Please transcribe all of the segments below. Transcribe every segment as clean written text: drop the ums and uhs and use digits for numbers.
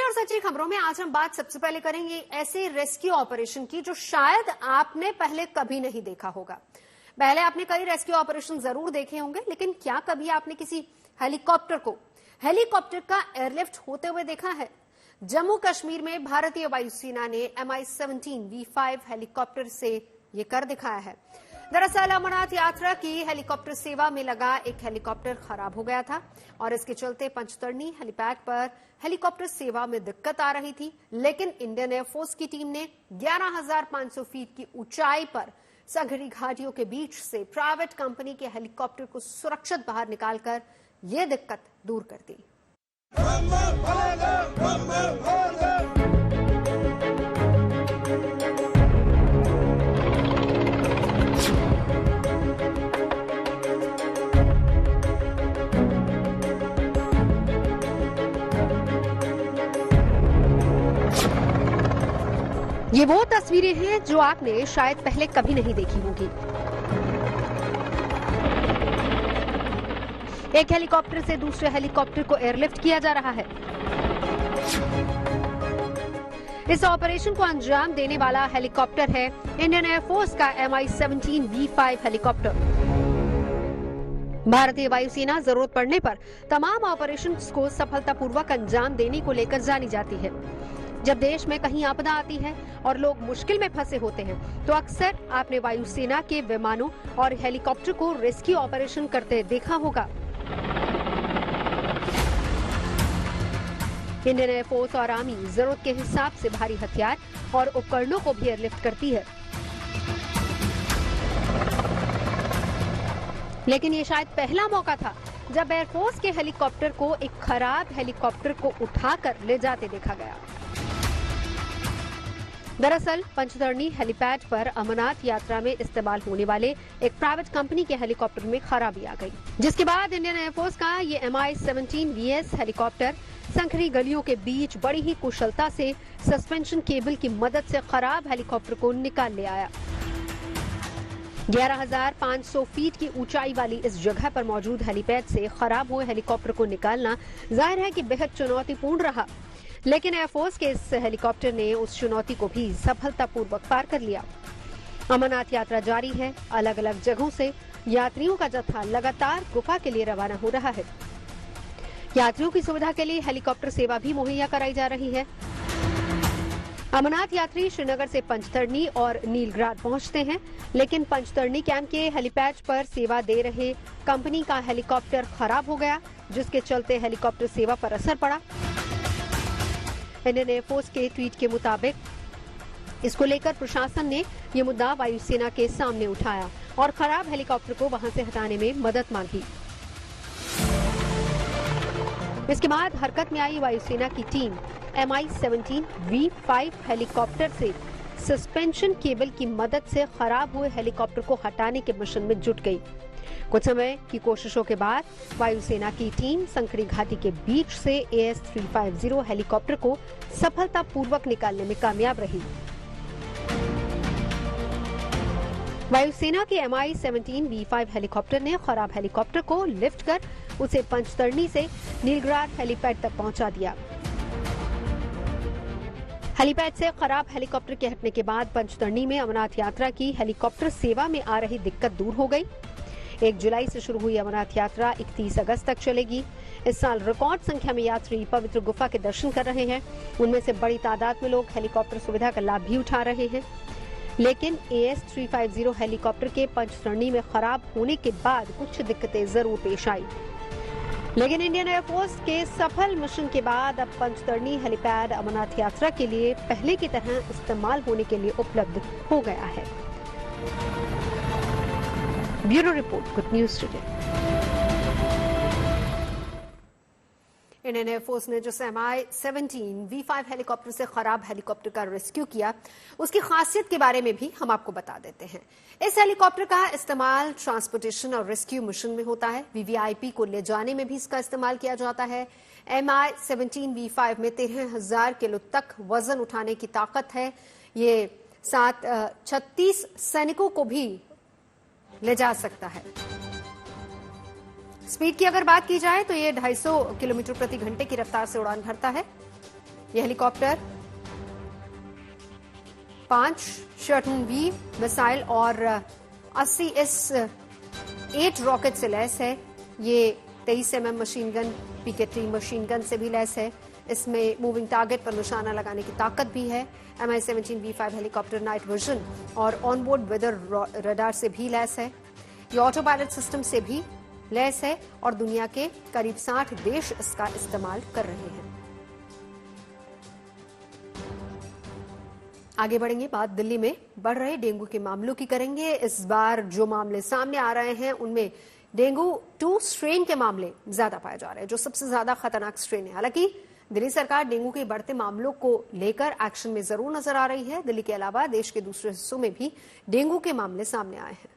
और सच्ची खबरों में आज हम बात सबसे पहले करेंगे ऐसे रेस्क्यू ऑपरेशन की जो शायद आपने पहले कभी नहीं देखा होगा। पहले आपने कई रेस्क्यू ऑपरेशन जरूर देखे होंगे, लेकिन क्या कभी आपने किसी हेलीकॉप्टर का एयरलिफ्ट होते हुए देखा है? जम्मू कश्मीर में भारतीय वायुसेना ने Mi-17 V5 हेलीकॉप्टर से ये कर दिखाया है। दरअसल अमरनाथ यात्रा की हेलीकॉप्टर सेवा में लगा एक हेलीकॉप्टर खराब हो गया था और इसके चलते पंचतरणी हेलीपैड पर हेलीकॉप्टर सेवा में दिक्कत आ रही थी, लेकिन इंडियन एयरफोर्स की टीम ने 11,500 फीट की ऊंचाई पर संघरी घाटियों के बीच से प्राइवेट कंपनी के हेलीकॉप्टर को सुरक्षित बाहर निकालकर ये दिक्कत दूर कर दी। ये वो तस्वीरें हैं जो आपने शायद पहले कभी नहीं देखी होंगी। एक हेलीकॉप्टर से दूसरे हेलीकॉप्टर को एयरलिफ्ट किया जा रहा है। इस ऑपरेशन को अंजाम देने वाला हेलीकॉप्टर है इंडियन एयरफोर्स का Mi-17 V5 हेलीकॉप्टर। भारतीय वायुसेना जरूरत पड़ने पर तमाम ऑपरेशंस को सफलतापूर्वक अंजाम देने को लेकर जानी जाती है। जब देश में कहीं आपदा आती है और लोग मुश्किल में फंसे होते हैं, तो अक्सर आपने वायुसेना के विमानों और हेलीकॉप्टर को रेस्क्यू ऑपरेशन करते देखा होगा। इंडियन एयरफोर्स और आर्मी जरूरत के हिसाब से भारी हथियार और उपकरणों को भी एयरलिफ्ट करती है, लेकिन ये शायद पहला मौका था जब एयरफोर्स के हेलीकॉप्टर को एक खराब हेलीकॉप्टर को उठाकर ले जाते देखा गया। दरअसल पंचतरणी हेलीपैड पर अमरनाथ यात्रा में इस्तेमाल होने वाले एक प्राइवेट कंपनी के हेलीकॉप्टर में खराबी आ गई, जिसके बाद इंडियन एयरफोर्स का ये Mi-17 VS हेलीकॉप्टर संकरी गलियों के बीच बड़ी ही कुशलता से सस्पेंशन केबल की मदद से खराब हेलीकॉप्टर को निकाल ले आया। 11,500 फीट की ऊंचाई वाली इस जगह पर मौजूद हेलीपैड से खराब हुए हेलीकॉप्टर को निकालना जाहिर है कि बेहद चुनौतीपूर्ण रहा, लेकिन एयरफोर्स के इस हेलीकॉप्टर ने उस चुनौती को भी सफलतापूर्वक पार कर लिया। अमरनाथ यात्रा जारी है। अलग अलग जगहों से यात्रियों का जत्था लगातार गुफा के लिए रवाना हो रहा है। यात्रियों की सुविधा के लिए हेलीकॉप्टर सेवा भी मुहैया कराई जा रही है। अमरनाथ यात्री श्रीनगर से पंचतरणी और नीलग्राड पहुंचते हैं, लेकिन पंचतरणी कैंप के हेलीपैड पर सेवा दे रहे कंपनी का हेलीकॉप्टर खराब हो गया, जिसके चलते हेलीकॉप्टर सेवा पर असर पड़ा। इंडियन एयरफोर्स के ट्वीट के मुताबिक इसको लेकर प्रशासन ने ये मुद्दा वायुसेना के सामने उठाया और खराब हेलीकॉप्टर को वहां से हटाने में मदद मांगी। इसके बाद हरकत में आई वायुसेना की टीम Mi-17 V5 हेलीकॉप्टर से सस्पेंशन केबल की मदद से खराब हुए हेलीकॉप्टर को हटाने के मिशन में जुट गई। कुछ समय की कोशिशों के बाद वायुसेना की टीम संकरी घाटी के बीच से AS-350 हेलीकॉप्टर को सफलतापूर्वक निकालने में कामयाब रही। वायुसेना के Mi-17 V5 हेलीकॉप्टर ने खराब हेलीकॉप्टर को लिफ्ट कर उसे पंचतरणी से नीलग्राड हेलीपैड तक पहुंचा दिया। हेलीपैड से खराब हेलीकॉप्टर के हटने के बाद पंचतरणी में अमरनाथ यात्रा की हेलीकॉप्टर सेवा में आ रही दिक्कत दूर हो गई। 1 जुलाई से शुरू हुई अमरनाथ यात्रा 31 अगस्त तक चलेगी। इस साल रिकॉर्ड संख्या में यात्री पवित्र गुफा के दर्शन कर रहे हैं। उनमें से बड़ी तादाद में लोग हेलीकॉप्टर सुविधा का लाभ भी उठा रहे हैं, लेकिन AS-350 हेलीकॉप्टर के पंचतरणी में खराब होने के बाद कुछ दिक्कतें जरूर पेश आई, लेकिन इंडियन एयरफोर्स के सफल मिशन के बाद अब पंचतरणी हेलीपैड अमरनाथ यात्रा के लिए पहले की तरह इस्तेमाल होने के लिए उपलब्ध हो गया है। Bureau report, good news today. Indian air force ने जो Mi-17 V5 हेलीकॉप्टर से खराब हेलीकॉप्टर का रेस्क्यू किया, उसकी खासियत के बारे में भी हम आपको बता देते हैं। इस हेलीकॉप्टर का इस्तेमाल ट्रांसपोर्टेशन और रेस्क्यू मिशन में होता है। VVIP को ले जाने में भी इसका इस्तेमाल किया जाता है। Mi-17 V5 में 13,000 किलो तक वजन उठाने की ताकत है। ये साथ 36 सैनिकों को भी ले जा सकता है। स्पीड की अगर बात की जाए तो ये 250 किलोमीटर प्रति घंटे की रफ्तार से उड़ान भरता है। ये हेलीकॉप्टर 5 शर्टून-V मिसाइल और 80 S-8 रॉकेट से लैस है। ये 23 mm machine gun, PK-3 machine gun से भी लैस है। इसमें मूविंग टारगेट पर निशाना लगाने की ताकत भी है। Mi-17V5 हेलीकॉप्टर नाइट विजन और ऑनबोर्ड वेदर रडार से भी लैस है। ये ऑटो पायलट सिस्टम से भी लैस है और दुनिया के करीब 60 देश इसका इस्तेमाल कर रहे हैं। आगे बढ़ेंगे, बात दिल्ली में बढ़ रहे डेंगू के मामलों की करेंगे। इस बार जो मामले सामने आ रहे हैं उनमें डेंगू 2 स्ट्रेन के मामले ज्यादा पाए जा रहे हैं, जो सबसे ज्यादा खतरनाक स्ट्रेन है। हालांकि दिल्ली सरकार डेंगू के बढ़ते मामलों को लेकर एक्शन में जरूर नजर आ रही है। दिल्ली के अलावा देश के दूसरे हिस्सों में भी डेंगू के मामले सामने आए हैं।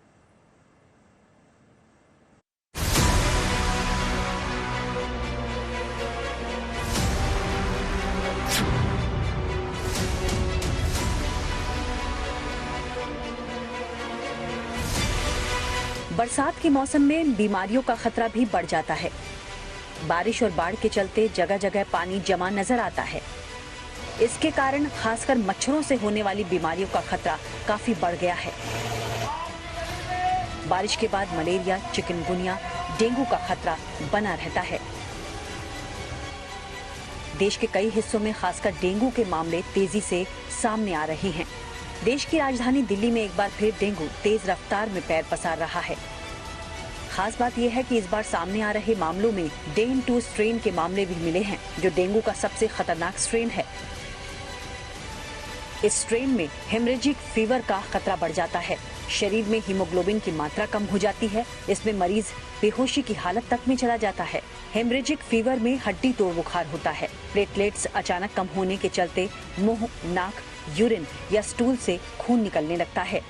बरसात के मौसम में बीमारियों का खतरा भी बढ़ जाता है। बारिश और बाढ़ के चलते जगह जगह पानी जमा नजर आता है। इसके कारण खासकर मच्छरों से होने वाली बीमारियों का खतरा काफी बढ़ गया है। बारिश के बाद मलेरिया, चिकनगुनिया, डेंगू का खतरा बना रहता है। देश के कई हिस्सों में खासकर डेंगू के मामले तेजी से सामने आ रहे हैं। देश की राजधानी दिल्ली में एक बार फिर डेंगू तेज रफ्तार में पैर पसार रहा है। खास बात यह है कि इस बार सामने आ रहे मामलों में डेन 2 स्ट्रेन के मामले भी मिले हैं, जो डेंगू का सबसे खतरनाक स्ट्रेन है। इस स्ट्रेन में हेमरेजिक फीवर का खतरा बढ़ जाता है। शरीर में हीमोग्लोबिन की मात्रा कम हो जाती है। इसमें मरीज बेहोशी की हालत तक में चला जाता है। हेमरेजिक फीवर में हड्डी तोड़ बुखार होता है। प्लेटलेट्स अचानक कम होने के चलते मुंह, नाक, यूरिन या स्टूल से खून निकलने लगता है।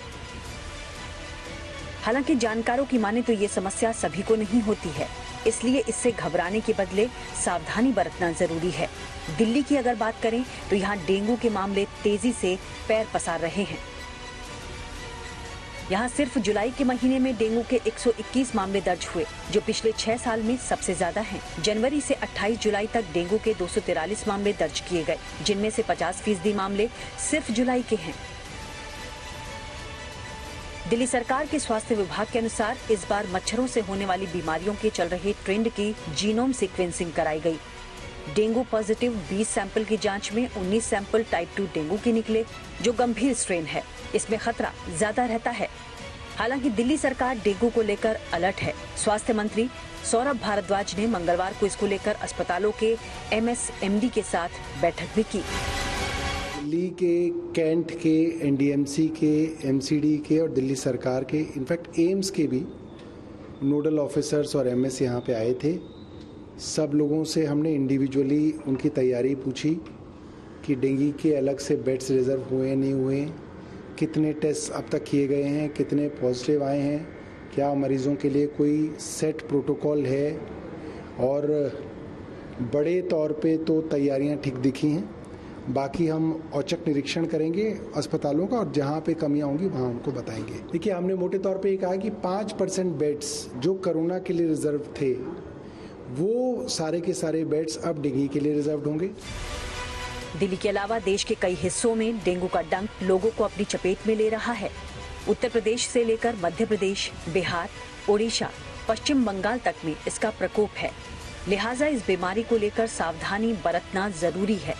हालांकि जानकारों की माने तो ये समस्या सभी को नहीं होती है, इसलिए इससे घबराने के बदले सावधानी बरतना जरूरी है। दिल्ली की अगर बात करें तो यहाँ डेंगू के मामले तेजी से पैर पसार रहे हैं। यहाँ सिर्फ जुलाई के महीने में डेंगू के 121 मामले दर्ज हुए, जो पिछले 6 साल में सबसे ज्यादा हैं। जनवरी से 28 जुलाई तक डेंगू के 243 मामले दर्ज किए गए, जिनमें से 50% मामले सिर्फ जुलाई के हैं। दिल्ली सरकार के स्वास्थ्य विभाग के अनुसार इस बार मच्छरों से होने वाली बीमारियों के चल रहे ट्रेंड की जीनोम सीक्वेंसिंग कराई गई। डेंगू पॉजिटिव 20 सैंपल की जांच में 19 सैंपल टाइप 2 डेंगू के निकले, जो गंभीर स्ट्रेन है। इसमें खतरा ज्यादा रहता है। हालांकि दिल्ली सरकार डेंगू को लेकर अलर्ट है। स्वास्थ्य मंत्री सौरभ भारद्वाज ने मंगलवार को इसको लेकर अस्पतालों के MSMD के साथ बैठक भी की। दिल्ली के कैंट के, NDMC के, MCD के और दिल्ली सरकार के, इनफैक्ट एम्स के भी नोडल ऑफिसर्स और MS यहाँ पे आए थे। सब लोगों से हमने इंडिविजुअली उनकी तैयारी पूछी कि डेंगू के अलग से बेड्स रिजर्व हुए नहीं हुए, कितने टेस्ट अब तक किए गए हैं, कितने पॉजिटिव आए हैं, क्या मरीजों के लिए कोई सेट प्रोटोकॉल है। और बड़े तौर पे तो तैयारियां ठीक दिखी हैं। बाकी हम औचक निरीक्षण करेंगे अस्पतालों का और जहाँ पे कमियां होंगी वहाँ उनको बताएंगे। देखिए, हमने मोटे तौर पे ये कहा कि 5% बेड्स जो कोरोना के लिए रिजर्व थे, वो सारे के सारे बेड्स अब डेंगू के लिए रिजर्व होंगे। दिल्ली के अलावा देश के कई हिस्सों में डेंगू का डंक लोगों को अपनी चपेट में ले रहा है। उत्तर प्रदेश से लेकर मध्य प्रदेश, बिहार, ओडिशा, पश्चिम बंगाल तक में इसका प्रकोप है। लिहाजा इस बीमारी को लेकर सावधानी बरतना जरूरी है।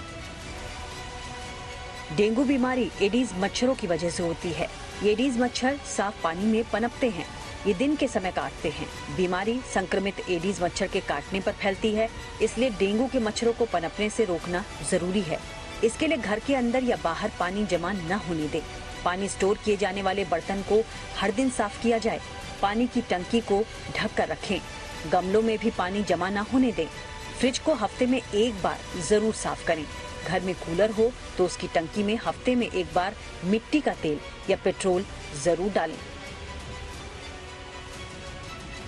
डेंगू बीमारी एडीज मच्छरों की वजह से होती है। ये एडीज मच्छर साफ पानी में पनपते हैं। ये दिन के समय काटते हैं। बीमारी संक्रमित एडीज मच्छर के काटने पर फैलती है, इसलिए डेंगू के मच्छरों को पनपने से रोकना जरूरी है। इसके लिए घर के अंदर या बाहर पानी जमा न होने दें। पानी स्टोर किए जाने वाले बर्तन को हर दिन साफ किया जाए। पानी की टंकी को ढक कर रखें। गमलों में भी पानी जमा न होने दें। फ्रिज को हफ्ते में एक बार जरूर साफ करें। घर में कूलर हो तो उसकी टंकी में हफ्ते में एक बार मिट्टी का तेल या पेट्रोल जरूर डालें।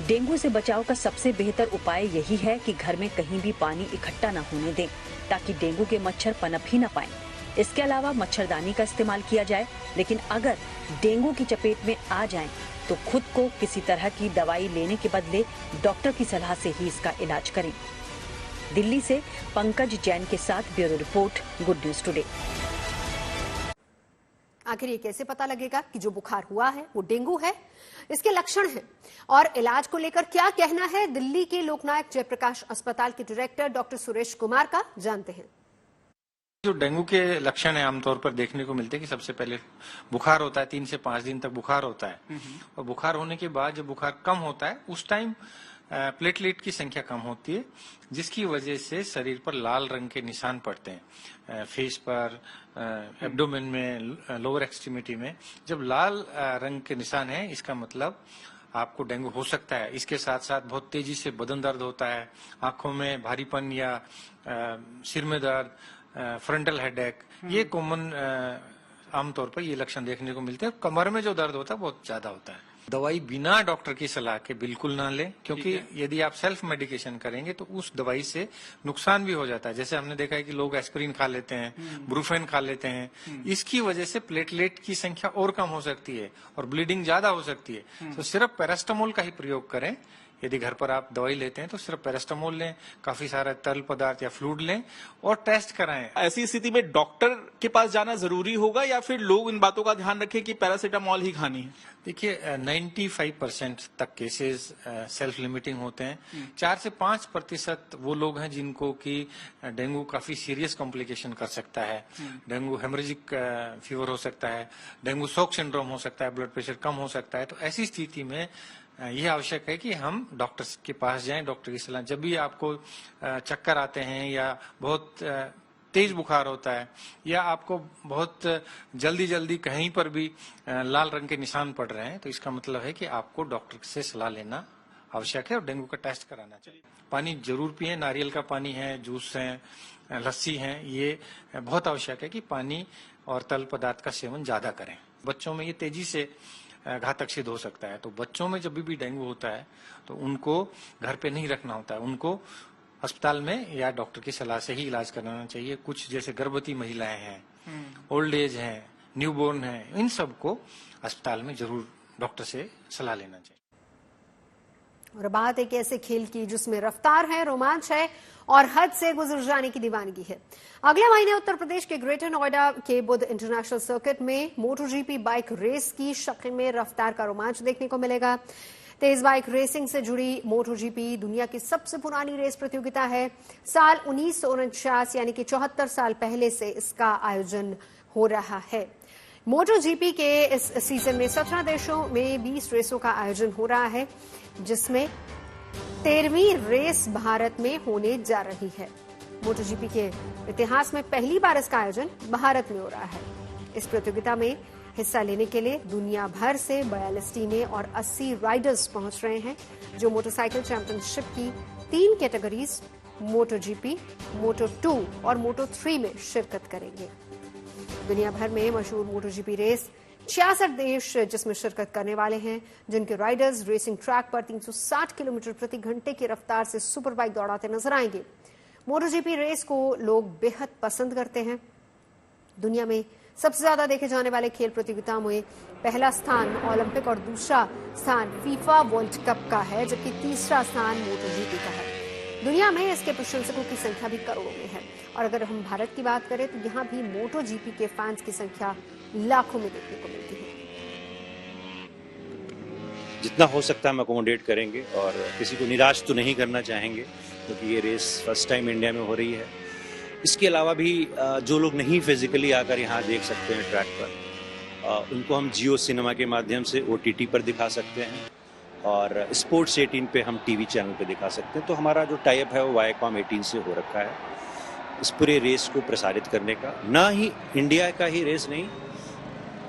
डेंगू से बचाव का सबसे बेहतर उपाय यही है कि घर में कहीं भी पानी इकट्ठा न होने दें, ताकि डेंगू के मच्छर पनप ही न पाएं। इसके अलावा मच्छरदानी का इस्तेमाल किया जाए, लेकिन अगर डेंगू की चपेट में आ जाएं, तो खुद को किसी तरह की दवाई लेने के बदले डॉक्टर की सलाह से ही इसका इलाज करें। दिल्ली से पंकज जैन के साथ bureau report, good news today. आखिर ये कैसे पता लगेगा कि जो बुखार हुआ है वो डेंगू है? इसके लक्षण हैं और इलाज को लेकर क्या कहना है दिल्ली के लोकनायक जयप्रकाश अस्पताल के डायरेक्टर डॉक्टर सुरेश कुमार का, जानते हैं। जो डेंगू के लक्षण है आमतौर पर देखने को मिलते हैं कि सबसे पहले बुखार होता है, 3 से 5 दिन तक बुखार होता है और बुखार होने के बाद जब बुखार कम होता है उस टाइम प्लेटलेट की संख्या कम होती है, जिसकी वजह से शरीर पर लाल रंग के निशान पड़ते हैं, फेस पर, एब्डोमेन में, लोअर एक्सट्रीमिटी में। जब लाल रंग के निशान है इसका मतलब आपको डेंगू हो सकता है। इसके साथ साथ बहुत तेजी से बदन दर्द होता है, आंखों में भारीपन या सिर में दर्द, फ्रंटल हेडेक, ये कॉमन आमतौर पर ये लक्षण देखने को मिलते हैं। कमर में जो दर्द होता है बहुत ज्यादा होता है। दवाई बिना डॉक्टर की सलाह के बिल्कुल ना लें, क्योंकि यदि आप सेल्फ मेडिकेशन करेंगे तो उस दवाई से नुकसान भी हो जाता है। जैसे हमने देखा है कि लोग एस्पिरिन खा लेते हैं, ब्रूफेन खा लेते हैं, इसकी वजह से प्लेटलेट की संख्या और कम हो सकती है और ब्लीडिंग ज्यादा हो सकती है। तो सिर्फ पैरास्टामोल का ही प्रयोग करें। यदि घर पर आप दवाई लेते हैं तो सिर्फ पैरास्टामोल लें, काफी सारा तरल पदार्थ या फ्लूइड लें और टेस्ट कराएं। ऐसी स्थिति में डॉक्टर के पास जाना जरूरी होगा या फिर लोग इन बातों का ध्यान रखें कि पैरासीटामोल ही खानी है? देखिए 95% तक केसेस सेल्फ लिमिटिंग होते हैं। 4 से 5% वो लोग हैं जिनको कि डेंगू काफी सीरियस कॉम्प्लिकेशन कर सकता है। डेंगू हेमरेजिक फीवर हो सकता है, डेंगू शॉक सिंड्रोम हो सकता है, ब्लड प्रेशर कम हो सकता है। तो ऐसी स्थिति में यह आवश्यक है कि हम डॉक्टर के पास जाएं, डॉक्टर की सलाह। जब भी आपको चक्कर आते हैं या बहुत तेज बुखार होता है या आपको बहुत जल्दी जल्दी कहीं पर भी लाल रंग के निशान पड़ रहे हैं, तो इसका मतलब है कि आपको डॉक्टर से सलाह लेना आवश्यक है और डेंगू का टेस्ट कराना चाहिए। पानी जरूर पिएं, नारियल का पानी है, जूस है, लस्सी है, ये बहुत आवश्यक है कि पानी और तरल पदार्थ का सेवन ज्यादा करें। बच्चों में ये तेजी से घातक सिद्ध हो सकता है, तो बच्चों में जब भी डेंगू होता है तो उनको घर पे नहीं रखना होता है, उनको अस्पताल में या डॉक्टर की सलाह से ही इलाज कराना चाहिए। कुछ जैसे गर्भवती महिलाएं हैं, ओल्ड एज हैं, न्यूबॉर्न हैं, इन सबको अस्पताल में जरूर डॉक्टर से सलाह लेना चाहिए। और बात एक ऐसे खेल की जिसमें रफ्तार है, रोमांच है और हद से गुजर जाने की दीवानगी है। अगले महीने उत्तर प्रदेश के ग्रेटर नोएडा के बुद्ध इंटरनेशनल सर्किट में मोटोजीपी बाइक रेस की शक्ल में रफ्तार का रोमांच देखने को मिलेगा। तेज बाइक रेसिंग से जुड़ी मोटोजीपी दुनिया की सबसे पुरानी रेस प्रतियोगिता है। साल 1949 यानी कि 74 साल पहले से इसका आयोजन हो रहा है। मोटोजीपी के इस सीजन में 17 देशों में 20 रेसों का आयोजन हो रहा है, जिसमें 13वीं रेस भारत में होने जा रही है। मोटोजीपी के इतिहास में पहली बार इसका आयोजन भारत में हो रहा है। इस प्रतियोगिता में हिस्सा लेने के लिए दुनिया भर से 42 टीमें और 80 राइडर्स पहुंच रहे हैं, जो मोटरसाइकिल चैंपियनशिप की 3 कैटेगरीज मोटोजीपी, मोटो2 और मोटो3 में शिरकत करेंगे। दुनिया भर में मशहूर मोटोजीपी रेस 66 देश जिसमें शिरकत करने वाले हैं, जिनके राइडर्स रेसिंग ट्रैक पर 360 किलोमीटर प्रति घंटे की रफ्तार से सुपर बाइक दौड़ाते नजर आएंगे। मोटोजीपी रेस को लोग बेहद पसंद करते हैं। दुनिया में सबसे ज्यादा देखे जाने वाले खेल प्रतियोगिताओं में पहला स्थान ओलंपिक और दूसरा स्थान फीफा वर्ल्ड कप का है, जबकि तीसरा स्थान मोटोजीपी का है। दुनिया में इसके प्रशंसकों की संख्या भी करोड़ों में है और अगर हम भारत की बात करें तो यहाँ भी मोटोजीपी के फैंस की संख्या लाखों में देखने को मिलती है। जितना हो सकता है हम अकोमोडेट करेंगे और किसी को निराश तो नहीं करना चाहेंगे, क्योंकि ये रेस फर्स्ट टाइम इंडिया में हो रही है। इसके अलावा भी जो लोग नहीं फिजिकली आकर यहाँ देख सकते हैं ट्रैक पर, उनको हम जियो सिनेमा के माध्यम से OTT पर दिखा सकते हैं और स्पोर्ट्स 18 पे हम टीवी चैनल पे दिखा सकते हैं। तो हमारा जो टाई अप है वो वायाकॉम 18 से हो रखा है इस पूरे रेस को प्रसारित करने का। ना ही इंडिया का ही रेस नहीं,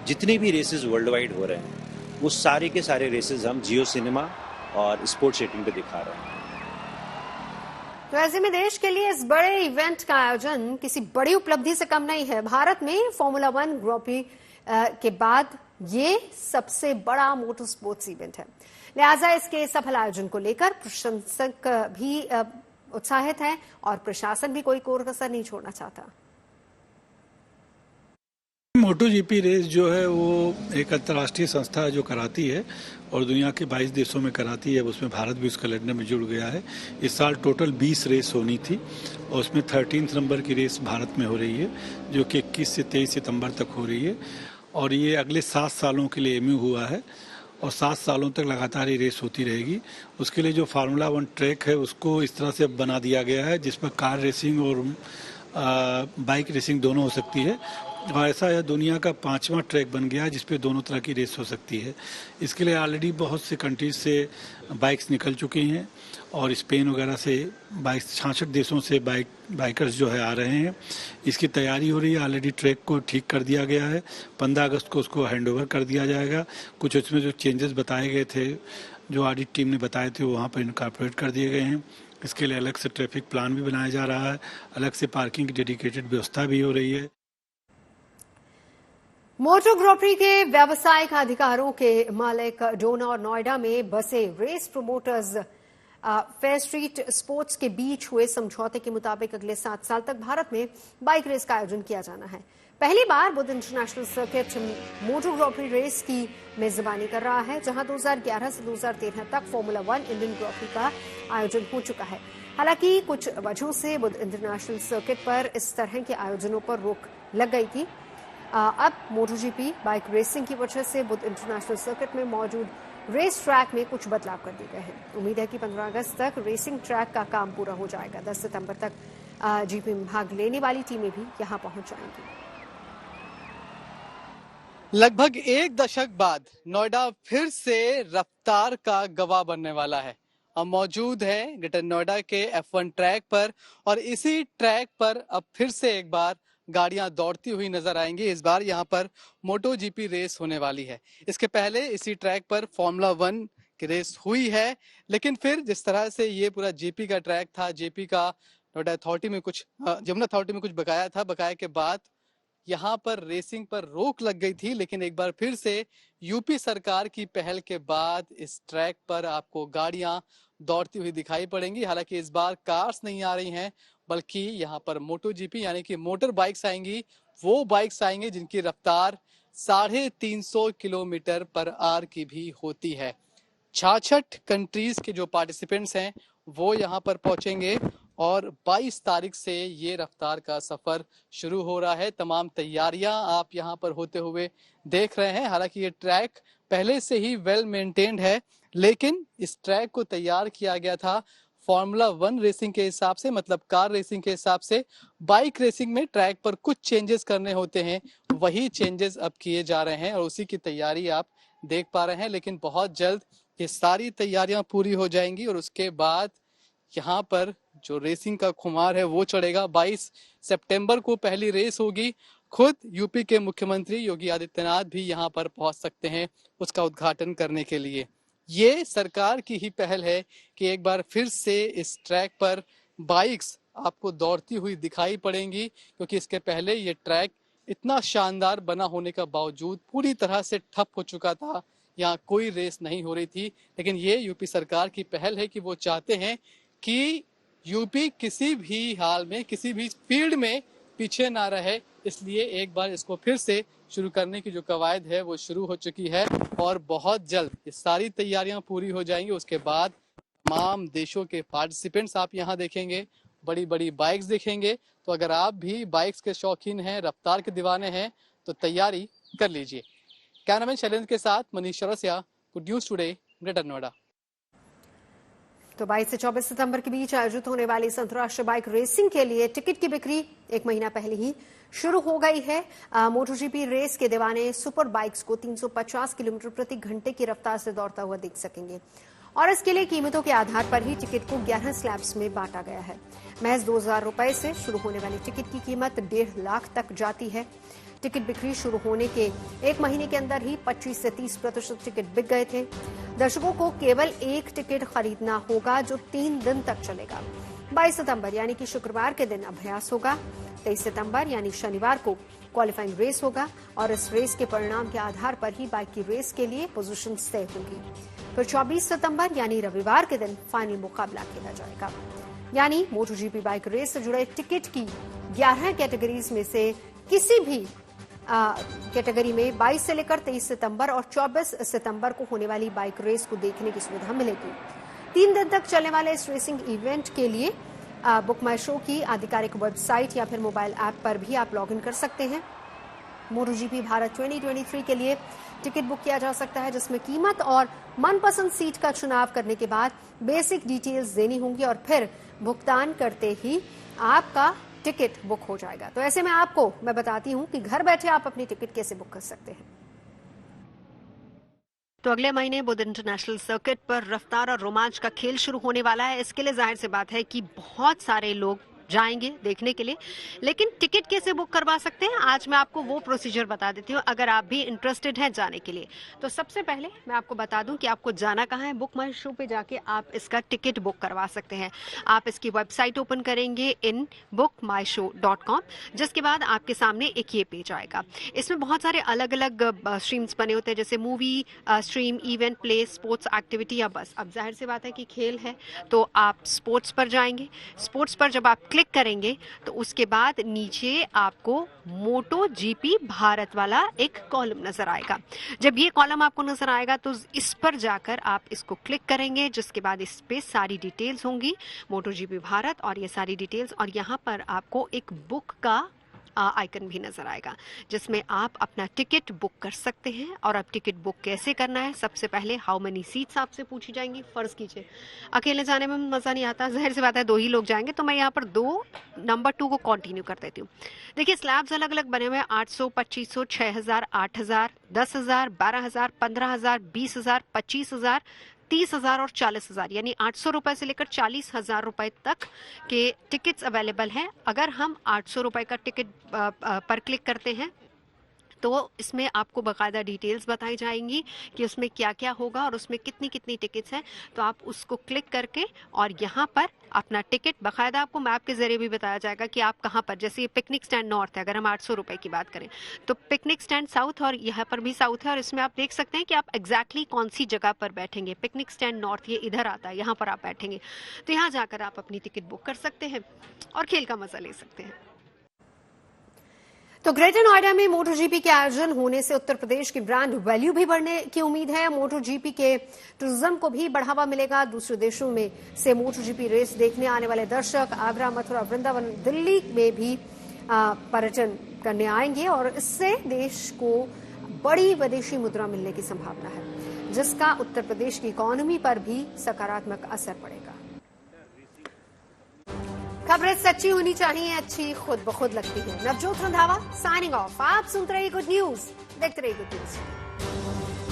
जितने भी रेसेस वर्ल्ड वाइड हो रहे हैं वो सारे के सारे रेसेस हम जियो सिनेमा और स्पोर्ट्स 18 पे दिखा रहे हैं। तो ऐसे में देश के लिए इस बड़े इवेंट का आयोजन किसी बड़ी उपलब्धि से कम नहीं है। भारत में फॉर्मूला 1 ग्रां प्री के बाद ये सबसे बड़ा मोटर स्पोर्ट्स इवेंट है, लिहाजा इसके सफल आयोजन को लेकर प्रशंसक भी उत्साहित हैं और प्रशासन भी कोई कोर कसर नहीं छोड़ना चाहता। मोटोजीपी रेस जो है वो एक अंतर्राष्ट्रीय संस्था जो कराती है और दुनिया के 22 देशों में कराती है, उसमें भारत भी उस कैलेंडर में जुड़ गया है। इस साल टोटल 20 रेस होनी थी और उसमें 13 नंबर की रेस भारत में हो रही है, जो कि 21 से 23 सितंबर तक हो रही है और ये अगले 7 सालों के लिए एमयू हुआ है और 7 सालों तक लगातार ये रेस होती रहेगी। उसके लिए जो फार्मूला 1 ट्रैक है उसको इस तरह से बना दिया गया है जिसमें कार रेसिंग और बाइक रेसिंग दोनों हो सकती है और ऐसा यह दुनिया का 5वां ट्रैक बन गया है जिसपे दोनों तरह की रेस हो सकती है। इसके लिए ऑलरेडी बहुत से कंट्रीज से बाइक्स निकल चुकी हैं और स्पेन वगैरह से 66 देशों से बाइकर्स जो है आ रहे हैं। इसकी तैयारी हो रही है, ऑलरेडी ट्रैक को ठीक कर दिया गया है, 15 अगस्त को उसको हैंडओवर कर दिया जाएगा। कुछ उसमें जो चेंजेस बताए गए थे, जो ऑडिट टीम ने बताए थे, वो वहाँ पर इनकॉर्पोरेट कर दिए गए हैं। इसके लिए अलग से ट्रैफिक प्लान भी बनाया जा रहा है, अलग से पार्किंग की डेडिकेटेड व्यवस्था भी हो रही है। मोटर ग्रां प्री के व्यावसायिक अधिकारों के मालिक डोना और नोएडा में बसे race promoters fair street sports के बीच हुए समझौते के मुताबिक अगले 7 साल तक भारत में बाइक रेस का आयोजन किया जाना है। पहली बार बुध इंटरनेशनल सर्किट मोटर ग्रां प्री रेस की मेजबानी कर रहा है, जहां 2011 से 2013 तक फॉर्मूला 1 इंडियन ग्रां प्री का आयोजन हो चुका है। हालांकि कुछ वजहों से बुध इंटरनेशनल सर्किट पर इस तरह के आयोजनों पर रोक लग गई थी। अब मोटोजीपी बाइक रेसिंग की वजह से बुध इंटरनेशनल सर्किट में मौजूद रेस ट्रैक में कुछ बदलाव कर दिए गए हैं। उम्मीद है कि 15 अगस्त तक रेसिंग ट्रैक का काम पूरा हो जाएगा। 10 सितंबर तक जीपी में भाग लेने वाली टीमें भी यहां पहुंच जाएंगी। लगभग 1 दशक बाद नोएडा फिर से रफ्तार का गवाह बनने वाला है। हम मौजूद है ग्रेटर नोएडा के F1 ट्रैक पर और इसी ट्रैक पर अब फिर से एक बार गाड़ियां दौड़ती हुई नजर आएंगी। इस बार यहां पर मोटो जीपी रेस होने वाली है। इसके पहले इसी ट्रैक पर फॉर्मूला 1 की रेस हुई है, लेकिन फिर जिस तरह से ये पूरा जेपी का ट्रैक था, जेपी का नोएडा अथॉरिटी में कुछ जमुना अथॉरिटी में कुछ बकाया था, बकाया के बाद यहाँ पर रेसिंग पर रोक लग गई थी। लेकिन एक बार फिर से यूपी सरकार की पहल के बाद इस ट्रैक पर आपको गाड़ियां दौड़ती हुई दिखाई पड़ेंगी। हालांकि इस बार कार्स नहीं आ रही हैं, बल्कि यहाँ पर मोटो जीपी यानी कि मोटर बाइक्स आएंगी। वो बाइक्स आएंगी जिनकी रफ्तार 350 किलोमीटर पर आवर की भी होती है। 66 कंट्रीज के जो पार्टिसिपेंट्स हैं वो यहाँ पर पहुंचेंगे और 22 तारीख से ये रफ्तार का सफर शुरू हो रहा है। तमाम तैयारियां आप यहाँ पर होते हुए देख रहे हैं। हालांकि ये ट्रैक पहले से ही वेल मेंटेन्ड है, लेकिन इस ट्रैक को तैयार किया गया था फॉर्मूला 1 रेसिंग के हिसाब से, मतलब कार रेसिंग के हिसाब से। बाइक रेसिंग में ट्रैक पर कुछ चेंजेस करने होते हैं, वही चेंजेस अब किए जा रहे हैं और उसी की तैयारी आप देख पा रहे हैं। लेकिन बहुत जल्द ये सारी तैयारियां पूरी हो जाएंगी और उसके बाद यहाँ पर जो रेसिंग का खुमार है वो चढ़ेगा। 22 सितंबर को पहली रेस होगी। खुद यूपी के मुख्यमंत्री योगी आदित्यनाथ भी यहाँ पर पहुंच सकते हैं उसका उद्घाटन करने के लिए। ये सरकार की ही पहल है कि एक बार फिर से इस ट्रैक पर बाइक्स आपको दौड़ती हुई दिखाई पड़ेंगी, क्योंकि इसके पहले ये ट्रैक इतना शानदार बना होने का बावजूद पूरी तरह से ठप हो चुका था। यहाँ कोई रेस नहीं हो रही थी। लेकिन ये यूपी सरकार की पहल है कि वो चाहते हैं कि यूपी किसी भी हाल में, किसी भी फील्ड में पीछे ना रहे। इसलिए एक बार इसको फिर से शुरू करने की जो कवायद है वो शुरू हो चुकी है और बहुत जल्द ये सारी तैयारियां पूरी हो जाएंगी। उसके बाद तमाम देशों के पार्टिसिपेंट्स आप यहाँ देखेंगे, बड़ी बड़ी बाइक्स देखेंगे। तो अगर आप भी बाइक्स के शौकीन हैं, रफ्तार के दीवाने हैं, तो तैयारी कर लीजिए। कैमरामैन शैलेंद्र के साथ Manish Chaurasia, good news today, greater Noida. तो 22 से 24 सितंबर के बीच आयोजित होने वाली इस अंतर्राष्ट्रीय बाइक रेसिंग के लिए टिकट की बिक्री 1 महीना पहले ही शुरू हो गई है। मोटोजीपी रेस के दीवाने सुपर बाइक्स को 350 किलोमीटर प्रति घंटे की रफ्तार से दौड़ता हुआ देख सकेंगे और इसके लिए कीमतों के आधार पर ही टिकट को 11 स्लैब्स में बांटा गया है। महज 2000 रुपए से शुरू होने वाली टिकट की कीमत 1.5 लाख तक जाती है। टिकट बिक्री शुरू होने के 1 महीने के अंदर ही 25 से 30% टिकट बिक गए थे। दर्शकों को केवल एक टिकट खरीदना होगा जो 3 दिन तक चलेगा। 22 सितंबर यानी कि शुक्रवार के दिन अभ्यास होगा। 23 सितंबर यानी शनिवार को क्वालिफाइंग रेस होगा और इस रेस के परिणाम के आधार पर ही बाइक की रेस के लिए पोजीशन तय होगी। फिर 24 सितंबर यानी रविवार के दिन फाइनल मुकाबला खेला जाएगा। यानी मोटोजीपी बाइक रेस से जुड़े टिकट की 11 कैटेगरीज में से किसी भी कैटेगरी में 22 से लेकर 23 सितंबर और 24 सितंबर को होने वाली बाइक रेस को देखने की सुविधा मिलेगी। 3 दिन तक चलने वाले इस रेसिंग इवेंट के लिए बुक माई शो की आधिकारिक वेबसाइट या फिर मोबाइल ऐप पर भी आप लॉग इन कर सकते हैं। मोटोजीपी भारत 2023 के लिए टिकट बुक किया जा सकता है, जिसमें कीमत और मनपसंद सीट का चुनाव करने के बाद बेसिक डिटेल्स देनी होंगी और फिर भुगतान करते ही आपका टिकट बुक हो जाएगा। तो ऐसे में आपको मैं बताती हूं कि घर बैठे आप अपनी टिकट कैसे बुक कर सकते हैं। तो अगले महीने बुध इंटरनेशनल सर्किट पर रफ्तार और रोमांच का खेल शुरू होने वाला है। इसके लिए जाहिर सी बात है कि बहुत सारे लोग जाएंगे देखने के लिए, लेकिन टिकट कैसे बुक करवा सकते हैं आज मैं आपको वो प्रोसीजर बता देती हूँ अगर आप भी इंटरेस्टेड हैं जाने के लिए। तो सबसे पहले मैं आपको बता दूं कि आपको जाना कहाँ है। बुक माई शो पे जाके आप इसका टिकट बुक करवा सकते हैं। आप इसकी वेबसाइट ओपन करेंगे in bookmyshow.com, जिसके बाद आपके सामने एक ये पेज आएगा। इसमें बहुत सारे अलग अलग स्ट्रीम्स बने होते हैं, जैसे movie stream, event, play, sports activity या बस। अब जाहिर सी बात है कि खेल है तो आप स्पोर्ट्स पर जाएंगे। स्पोर्ट्स पर जब आप क्लिक करेंगे तो उसके बाद नीचे आपको मोटो जीपी भारत वाला एक कॉलम नजर आएगा। जब ये कॉलम आपको नजर आएगा तो इस पर जाकर आप इसको क्लिक करेंगे, जिसके बाद इस पे सारी डिटेल्स होंगी मोटो जीपी भारत और ये सारी डिटेल्स, और यहाँ पर आपको एक बुक का आइकन भी नजर आएगा जिसमें आप अपना टिकट बुक कर सकते हैं। और अब टिकट बुक कैसे करना है, सबसे पहले हाउ मेनी सीट्स आपसे पूछी जाएंगी। फर्ज कीजिए अकेले जाने में मजा नहीं आता, जाहिर सी बात है 2 ही लोग जाएंगे, तो मैं यहाँ पर 2 नंबर 2 को कंटिन्यू कर देती हूँ। देखिए स्लैब्स अलग अलग बने हुए हैं, 800, 2500, 6000, 8000, 10000, 12000, 15000, 20000, 25000, 30,000 और 40,000, यानी 800 रुपए से लेकर 40,000 रुपए तक के टिकट्स अवेलेबल हैं। अगर हम 800 रुपए का टिकट पर क्लिक करते हैं तो इसमें आपको बाकायदा डिटेल्स बताई जाएंगी कि उसमें क्या क्या होगा और उसमें कितनी कितनी टिकट्स हैं। तो आप उसको क्लिक करके और यहाँ पर अपना टिकट बाकायदा आपको मैप के जरिए भी बताया जाएगा कि आप कहाँ पर, जैसे ये पिकनिक स्टैंड नॉर्थ है, अगर हम 800 रुपए की बात करें तो पिकनिक स्टैंड साउथ, और यहाँ पर भी साउथ है, और इसमें आप देख सकते हैं कि आप एग्जैक्टली कौन सी जगह पर बैठेंगे। पिकनिक स्टैंड नॉर्थ ये इधर आता है, यहाँ पर आप बैठेंगे। तो यहाँ जाकर आप अपनी टिकट बुक कर सकते हैं और खेल का मजा ले सकते हैं। तो ग्रेटर नोएडा में मोटो जीपी के आयोजन होने से उत्तर प्रदेश की ब्रांड वैल्यू भी बढ़ने की उम्मीद है। मोटो जीपी के टूरिज्म को भी बढ़ावा मिलेगा। दूसरे देशों में से मोटो जीपी रेस देखने आने वाले दर्शक आगरा, मथुरा, वृंदावन, दिल्ली में भी पर्यटन करने आएंगे और इससे देश को बड़ी विदेशी मुद्रा मिलने की संभावना है, जिसका उत्तर प्रदेश की इकोनॉमी पर भी सकारात्मक असर पड़ेगा। खबरें सच्ची होनी चाहिए, अच्छी खुद ब खुद लगती है। Navjot Randhawa signing off. आप सुनते रहिए गुड न्यूज, देखते रहिए गुड न्यूज।